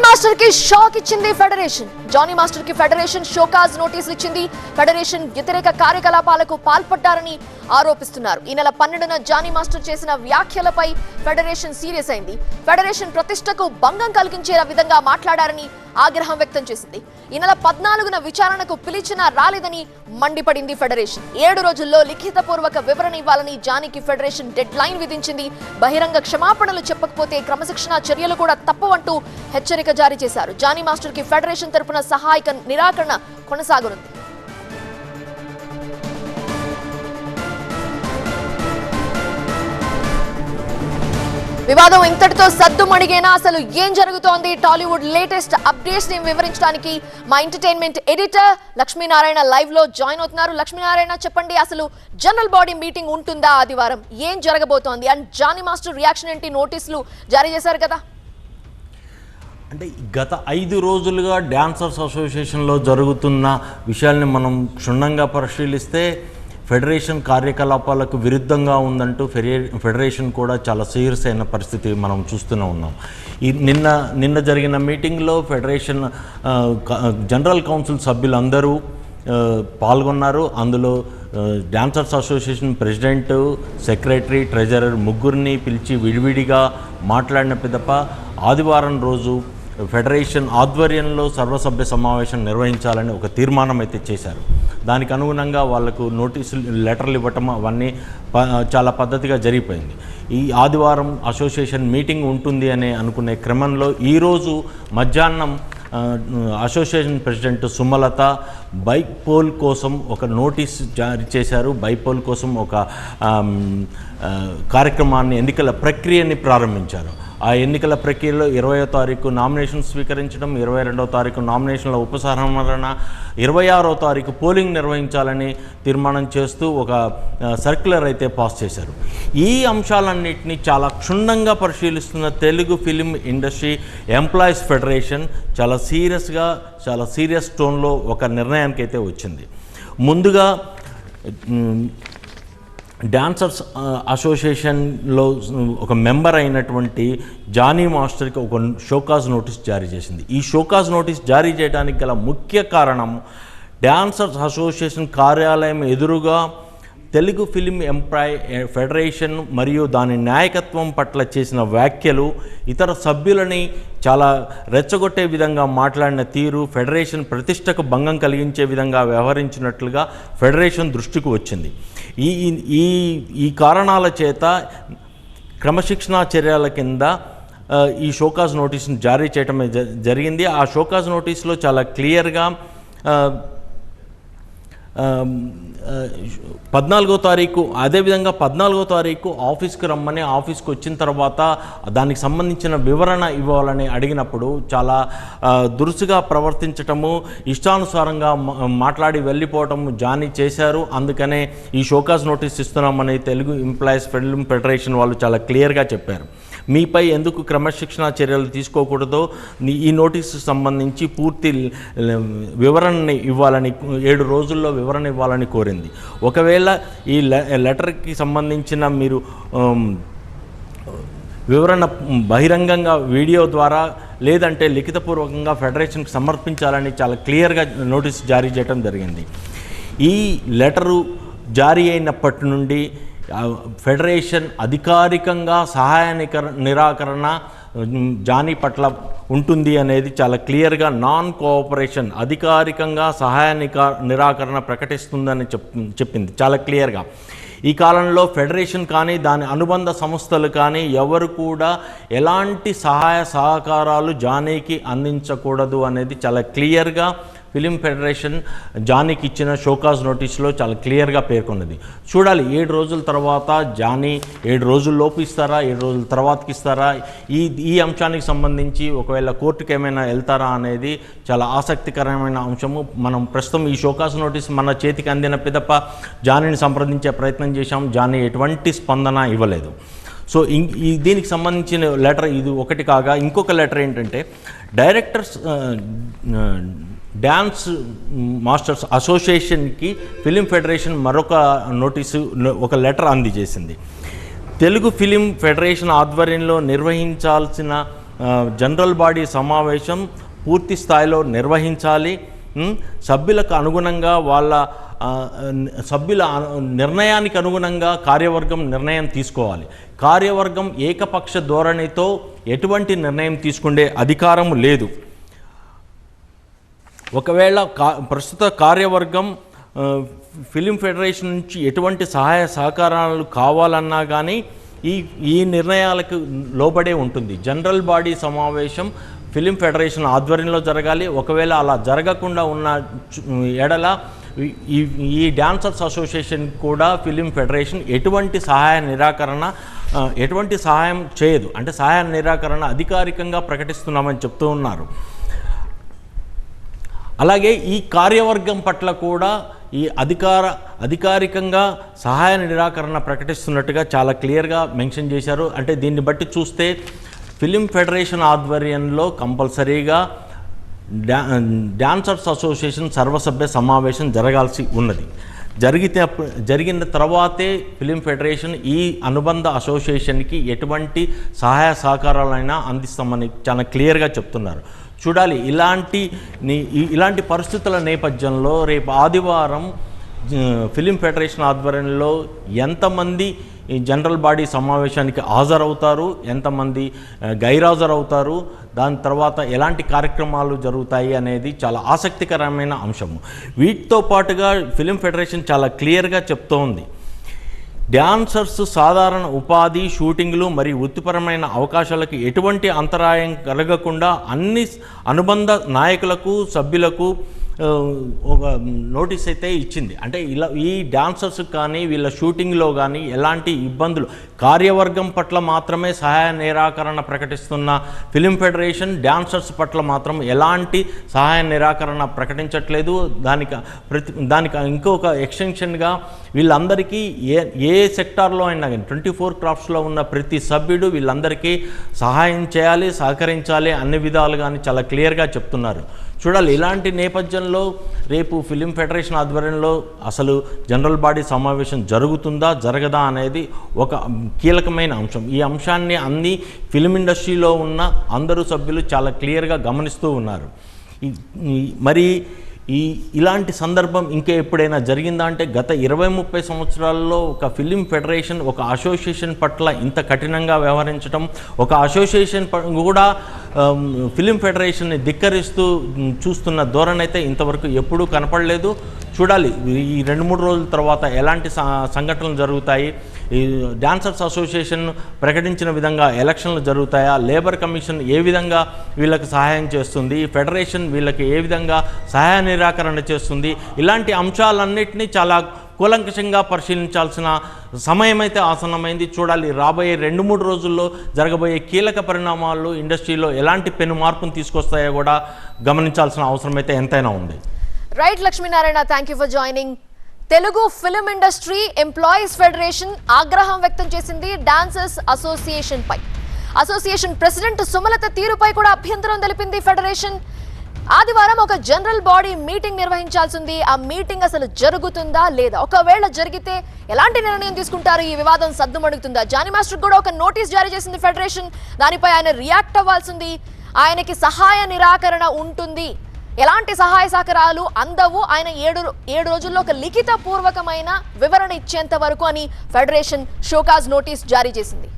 Master కి shock ఇచ్చింది federation. Johnny master కి ఫెడరేషన్ షోకాజ్ నోటీసులు ఇచ్చింది. ఫెడరేషన్ వ్యతిరేక కార్యకలాపాలకు పాల్పడ్డారని ఆరోపిస్తున్నారు. ఈ నెల 12న జానీ మాస్టర్ చేసిన వ్యాఖ్యలపై ఫెడరేషన్ సీరియస్ అయింది. ఫెడరేషన్ ప్రతిష్టకు భంగం కలిగించే విధంగా మాట్లాడారని ఆగ్రహం వ్యక్తం చేసింది. ఈ నెల 14న విచారణకు పిలిచినా రాలేదని మండిపడింది ఫెడరేషన్. 7 రోజుల్లో లిఖితపూర్వక వివరణ ఇవ్వాలని జానీకి ఫెడరేషన్ డెడ్ లైన్ విధించింది. బహిరంగ క్షమాపణలు చెప్పకపోతే క్రమశిక్షణా చర్యలు కూడా తప్పవంటూ హెచ్చరిక జారీ చేశారు. జానీ మాస్టర్ కి ఫెడరేషన్ తరపున సహాయక నిరాకరణ కొనసాగనుంది. వివాదం ఇంతటితో సద్దుమణిగేనా? అసలు ఏం జరుగుతోంది? టాలీవుడ్ లేటెస్ట్ అప్డేట్స్ ని వివరించడానికి మా ఎంటర్టైన్మెంట్ ఎడిటర్ లక్ష్మీనారాయణ లైవ్ లో జాయిన్ అవుతున్నారు. లక్ష్మీనారాయణ, చెప్పండి, అసలు జనరల్ బాడీ మీటింగ్ ఉంటుందా ఆదివారం? ఏం జరగబోతోంది? అండ్ జానీ మాస్టర్ రియాక్షన్ ఏంటి? నోటీసులు జారీ చేశారు కదా. అంటే గత 5 రోజులుగా డాన్సర్స్ అసోసియేషన్లో జరుగుతున్న విషయాల్ని మనం క్షుణ్ణంగా పరిశీలిస్తే ఫెడరేషన్ కార్యకలాపాలకు విరుద్ధంగా ఉందంటూ ఫెడరేషన్ కూడా చాలా సీరియస్ అయిన పరిస్థితి మనం చూస్తూనే ఉన్నాం. నిన్న జరిగిన మీటింగ్లో ఫెడరేషన్ జనరల్ కౌన్సిల్ సభ్యులందరూ పాల్గొన్నారు. అందులో dancers association president, secretary, treasurer ముగ్గురిని పిలిచి విడివిడిగా మాట్లాడిన పిదప ఆదివారం రోజు ఫెడరేషన్ ఆధ్వర్యంలో సర్వసభ్య సమావేశం నిర్వహించాలని ఒక తీర్మానం అయితే చేశారు. దానికి అనుగుణంగా వాళ్లకు నోటీసులు, లెటర్లు ఇవ్వటం అవన్నీ చాలా పద్ధతిగా జరిగిపోయింది. ఈ ఆదివారం అసోసియేషన్ మీటింగ్ ఉంటుంది అని అనుకునే క్రమంలో ఈరోజు మధ్యాహ్నం అసోసియేషన్ ప్రెసిడెంట్ సుమలత బైపోల్ కోసం ఒక నోటీస్ జారీ చేశారు. బైపోల్ కోసం ఒక కార్యక్రమాన్ని, ఎన్నికల ప్రక్రియని ప్రారంభించారు. ఆ ఎన్నికల ప్రక్రియలో 20వ తారీఖు నామినేషన్ స్వీకరించడం, 22వ తారీఖు నామినేషన్ల ఉపసంహరణ, 26వ తారీఖు పోలింగ్ నిర్వహించాలని తీర్మానం చేస్తూ ఒక సర్క్యులర్ అయితే పాస్ చేశారు. ఈ అంశాలన్నింటినీ చాలా క్షుణ్ణంగా పరిశీలిస్తున్న Telugu film industry employees federation చాలా సీరియస్ టోన్లో ఒక నిర్ణయానికి అయితే వచ్చింది. ముందుగా డాన్సర్స్ అసోసియేషన్లో ఒక మెంబర్ అయినటువంటి జానీ మాస్టర్కి ఒక షోకాజ్ నోటీస్ జారీ చేసింది. ఈ షోకాజ్ నోటీస్ జారీ చేయడానికి గల ముఖ్య కారణం డాన్సర్స్ అసోసియేషన్ కార్యాలయం ఎదురుగా తెలుగు ఫిలిం ఎంప్లాయ్ ఫెడరేషన్ మరియు దాని నాయకత్వం పట్ల చేసిన వ్యాఖ్యలు, ఇతర సభ్యులని చాలా రెచ్చగొట్టే విధంగా మాట్లాడిన తీరు ఫెడరేషన్ ప్రతిష్టకు భంగం కలిగించే విధంగా వ్యవహరించినట్లుగా ఫెడరేషన్ దృష్టికి వచ్చింది. ఈ కారణాల చేత క్రమశిక్షణా చర్యల కింద ఈ షోకాజ్ నోటీసును జారీ చేయటం జరిగింది. ఆ షోకాజ్ నోటీసులో చాలా క్లియర్గా 14వ తారీఖు, అదేవిధంగా 14వ తారీఖు ఆఫీస్కి రమ్మని, ఆఫీస్కి వచ్చిన తర్వాత దానికి సంబంధించిన వివరణ ఇవ్వాలని అడిగినప్పుడు చాలా దురుసుగా ప్రవర్తించటము, ఇష్టానుసారంగా మాట్లాడి వెళ్ళిపోవటము జానీ చేశారు. అందుకనే ఈ షోకాజ్ నోటీస్ ఇస్తున్నామని తెలుగు ఎంప్లాయీస్ ఫిల్మ్ ఫెడరేషన్ వాళ్ళు చాలా క్లియర్గా చెప్పారు. మీపై ఎందుకు క్రమశిక్షణా చర్యలు తీసుకోకూడదో ఈ నోటీసు సంబంధించి పూర్తి వివరణని ఇవ్వాలని, 7 రోజుల్లో వివరణ ఇవ్వాలని కోరింది. ఒకవేళ ఈ లెటర్కి సంబంధించిన మీరు వివరణ బహిరంగంగా వీడియో ద్వారా లేదంటే లిఖితపూర్వకంగా ఫెడరేషన్కి సమర్పించాలని చాలా క్లియర్గా నోటీసు జారీ చేయడం జరిగింది. ఈ లెటరు జారీ అయినప్పటి నుండి ఫెడరేషన్ అధికారికంగా సహాయ నిరాకరణ జానీ పట్ల ఉంటుంది అనేది చాలా క్లియర్గా నాన్ కోఆపరేషన్, అధికారికంగా సహాయ నిరాకరణ ప్రకటిస్తుందని చెప్పింది చాలా క్లియర్గా. ఈ కాలంలో ఫెడరేషన్ కానీ దాని అనుబంధ సంస్థలు కానీ ఎవరు కూడా ఎలాంటి సహాయ సహకారాలు జానీకి అందించకూడదు అనేది చాలా క్లియర్గా ఫిలిం ఫెడరేషన్ జానీకి ఇచ్చిన షోకాజ్ నోటీసులో చాలా క్లియర్గా పేర్కొన్నది. చూడాలి 7 రోజుల తర్వాత జానీ 7 రోజుల్లోపు ఇస్తారా, 7 రోజుల తర్వాతకి ఇస్తారా, ఈ అంశానికి సంబంధించి ఒకవేళ కోర్టుకు ఏమైనా వెళ్తారా అనేది చాలా ఆసక్తికరమైన అంశము. మనం ప్రస్తుతం ఈ షోకాజ్ నోటీస్ మన చేతికి అందిన పిదప జానీని సంప్రదించే ప్రయత్నం చేశాం. జానీ ఎటువంటి స్పందన ఇవ్వలేదు. సో దీనికి సంబంధించిన లెటర్ ఇది ఒకటి కాగా ఇంకొక లెటర్ ఏంటంటే డైరెక్టర్స్ డాన్స్ మాస్టర్స్ అసోసియేషన్కి ఫిలిం ఫెడరేషన్ మరొక నోటీసు, ఒక లెటర్ అందజేసింది. తెలుగు ఫిలిం ఫెడరేషన్ ఆధ్వర్యంలో నిర్వహించాల్సిన జనరల్ బాడీ సమావేశం పూర్తి స్థాయిలో నిర్వహించాలి. సభ్యులకు అనుగుణంగా సభ్యుల నిర్ణయానికి అనుగుణంగా కార్యవర్గం నిర్ణయం తీసుకోవాలి. కార్యవర్గం ఏకపక్ష ధోరణితో ఎటువంటి నిర్ణయం తీసుకునే అధికారం లేదు. ఒకవేళ ప్రస్తుత కార్యవర్గం ఫిలిం ఫెడరేషన్ నుంచి ఎటువంటి సహాయ సహకారాలు కావాలన్నా కానీ ఈ నిర్ణయాలకు లోబడే ఉంటుంది. జనరల్ బాడీ సమావేశం ఫిలిం ఫెడరేషన్ ఆధ్వర్యంలో జరగాలి. ఒకవేళ అలా జరగకుండా ఉన్న ఎడల ఈ డాన్సర్స్ అసోసియేషన్ కూడా ఫిలిం ఫెడరేషన్ ఎటువంటి సహాయం చేయదు. అంటే సహాయ నిరాకరణ అధికారికంగా ప్రకటిస్తున్నామని చెప్తూ ఉన్నారు. అలాగే ఈ కార్యవర్గం పట్ల కూడా ఈ అధికారికంగా సహాయ నిరాకరణ ప్రకటిస్తున్నట్టుగా చాలా క్లియర్గా మెన్షన్ చేశారు. అంటే దీన్ని బట్టి చూస్తే ఫిలిం ఫెడరేషన్ ఆధ్వర్యంలో కంపల్సరీగా డాన్సర్స్ అసోసియేషన్ సర్వసభ్య సమావేశం జరగాల్సి ఉన్నది. జరిగిన తర్వాతే ఫిలిం ఫెడరేషన్ ఈ అనుబంధ అసోసియేషన్కి ఎటువంటి సహాయ సహకారాలైనా అందిస్తామని చాలా క్లియర్గా చెప్తున్నారు. చూడాలి ఇలాంటి పరిస్థితుల నేపథ్యంలో రేపు ఆదివారం ఫిలిం ఫెడరేషన్ ఆధ్వర్యంలో ఎంతమంది ఈ జనరల్ బాడీ సమావేశానికి హాజరవుతారు, ఎంతమంది గైరాజరవుతారు, దాని తర్వాత ఎలాంటి కార్యక్రమాలు జరుగుతాయి అనేది చాలా ఆసక్తికరమైన అంశము. వీటితో పాటుగా ఫిలిం ఫెడరేషన్ చాలా క్లియర్గా చెప్తూ ఉంది, డాన్సర్స్ సాధారణ ఉపాధి, షూటింగ్లు మరియు వృత్తిపరమైన అవకాశాలకు ఎటువంటి అంతరాయం కలగకుండా అన్ని అనుబంధ నాయకులకు సభ్యులకు ఒక నోటీస్ అయితే ఇచ్చింది. అంటే ఈ డాన్సర్స్ కానీ వీళ్ళ షూటింగ్లో కానీ ఎలాంటి ఇబ్బందులు, కార్యవర్గం పట్ల మాత్రమే సహాయ నిరాకరణ ప్రకటిస్తున్న ఫిలిం ఫెడరేషన్ డాన్సర్స్ పట్ల మాత్రం ఎలాంటి సహాయ నిరాకరణ ప్రకటించట్లేదు. దానికి ఇంకొక ఎక్స్టెన్షన్గా వీళ్ళందరికీ ఏ సెక్టార్లో అయినా కానీ 24 క్రాఫ్ట్స్లో ఉన్న ప్రతి సభ్యుడు వీళ్ళందరికీ సహాయం చేయాలి, సహకరించాలి అన్ని విధాలు కానీ చాలా క్లియర్గా చెప్తున్నారు. చూడాలి ఇలాంటి నేపథ్యంలో రేపు ఫిలిం ఫెడరేషన్ ఆధ్వర్యంలో అసలు జనరల్ బాడీ సమావేశం జరుగుతుందా జరగదా అనేది ఒక కీలకమైన అంశం. ఈ అంశాన్ని అన్ని ఫిలిం ఇండస్ట్రీలో ఉన్న అందరూ సభ్యులు చాలా క్లియర్గా గమనిస్తూ ఉన్నారు. మరి ఇలాంటి సందర్భం ఇంకా ఎప్పుడైనా జరిగిందా అంటే గత 20-30 సంవత్సరాల్లో ఒక ఫిలిం ఫెడరేషన్ ఒక అసోసియేషన్ పట్ల ఇంత కఠినంగా వ్యవహరించడం, ఒక అసోసియేషన్ కూడా ఫిలిం ఫెడరేషన్ని ధిక్కరిస్తూ చూస్తున్న ధోరణి అయితే ఇంతవరకు ఎప్పుడూ కనపడలేదు. చూడాలి ఈ 2-3 రోజుల తర్వాత ఎలాంటి సంఘటనలు జరుగుతాయి, ఈ డాన్సర్స్ అసోసియేషన్ ప్రకటించిన విధంగా ఎలక్షన్లు జరుగుతాయా, లేబర్ కమిషన్ ఏ విధంగా వీళ్ళకి సహాయం చేస్తుంది, ఫెడరేషన్ వీళ్ళకి ఏ విధంగా సహాయ నిరాకరణ చేస్తుంది, ఇలాంటి అంశాలన్నింటినీ చాలా కూలంకషంగా పరిశీలించాల్సిన సమయం అయితే ఆసన్నమైంది. చూడాలి రాబోయే 2-3 రోజుల్లో జరగబోయే కీలక పరిణామాలు ఇండస్ట్రీలో ఎలాంటి పెను మార్పును తీసుకొస్తాయో కూడా గమనించాల్సిన అవసరం అయితే ఎంతైనా ఉంది. Right Lakshminarayana, thank you for joining. Telugu film industry employees federation ఆగ్రహం వ్యక్తం చేసింది డాన్సర్స్ అసోసియేషన్ పై. అసోసియేషన్ ప్రెసిడెంట్ సుమలత తీరుపై కూడా అభ్యంతరం తెలిపింది ఫెడరేషన్. ఆదివారం ఒక జనరల్ బాడీ మీటింగ్ నిర్వహించాల్సింది. ఆ మీటింగ్ అసలు జరుగుతుందా లేదా, ఒకవేళ జరిగితే ఎలాంటి నిర్ణయం తీసుకుంటారు, ఈ వివాదం సద్దుమణుగుతుందా? జానీ మాస్టర్ కూడా ఒక నోటీస్ జారీ చేసింది ఫెడరేషన్. దానిపై ఆయన రియాక్ట్ అవ్వాల్సింది. ఆయనకి సహాయ నిరాకరణ ఉంటుంది, ఎలాంటి సహాయ సహకారాలు అందవు, ఆయన 7 రోజుల్లో ఒక లిఖిత పూర్వకమైన వివరణ ఇచ్చేంత వరకు అని ఫెడరేషన్ షోకాజ్ నోటీస్ జారీ చేసింది.